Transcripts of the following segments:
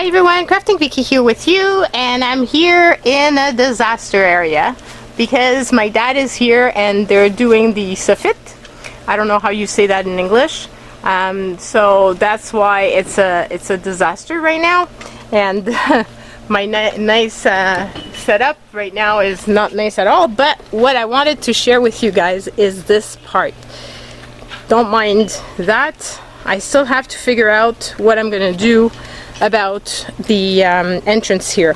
Hi everyone, Crafting Vicky here with you, and I'm here in a disaster area because my dad is here and they're doing the safit. I don't know how you say that in English. So that's why it's a disaster right now, and my nice setup right now is not nice at all. But what I wanted to share with you guys is this part. Don't mind that. I still have to figure out what I'm gonna do about the entrance here.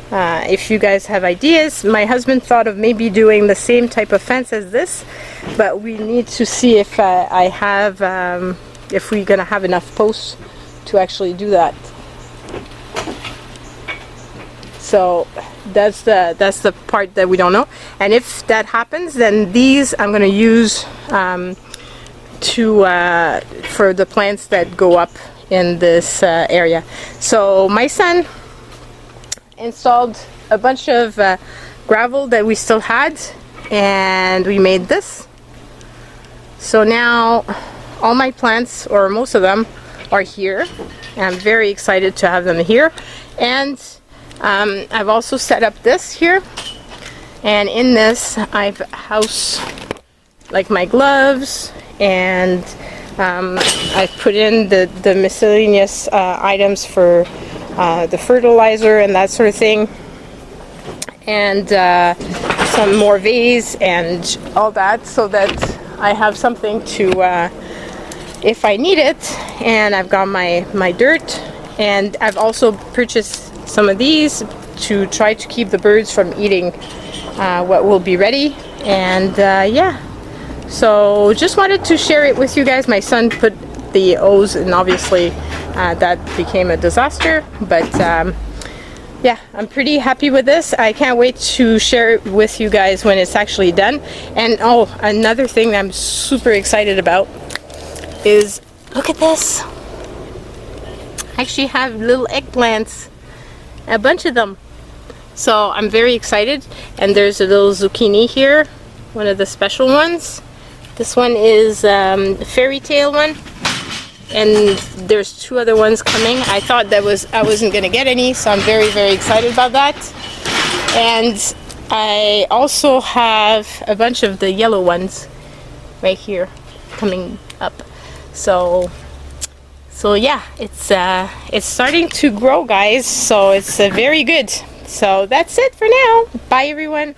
If you guys have ideas, my husband thought of maybe doing the same type of fence as this, but we need to see if if we're gonna have enough posts to actually do that. So that's the part that we don't know, and if that happens, then these I'm gonna use for the plants that go up in this area. So my son installed a bunch of gravel that we still had, and we made this. So now all my plants, or most of them, are here, and I'm very excited to have them here. And I've also set up this here, and in this I've house like my gloves, and I've put in the miscellaneous items for the fertilizer and that sort of thing, and some more vase and all that, so that I have something to if I need it. And I've got my dirt, and I've also purchased some of these to try to keep the birds from eating what will be ready. And yeah, so just wanted to share it with you guys. My son put the O's, and obviously that became a disaster, but yeah, I'm pretty happy with this. I can't wait to share it with you guys when it's actually done. And oh, another thing that I'm super excited about is, look at this. I actually have little eggplants, a bunch of them. So I'm very excited. And there's a little zucchini here, one of the special ones. This one is fairy tale one, and there's two other ones coming. I thought I wasn't gonna get any, so I'm very, very excited about that. And I also have a bunch of the yellow ones right here coming up. So yeah, it's starting to grow, guys. So it's very good. So that's it for now. Bye everyone.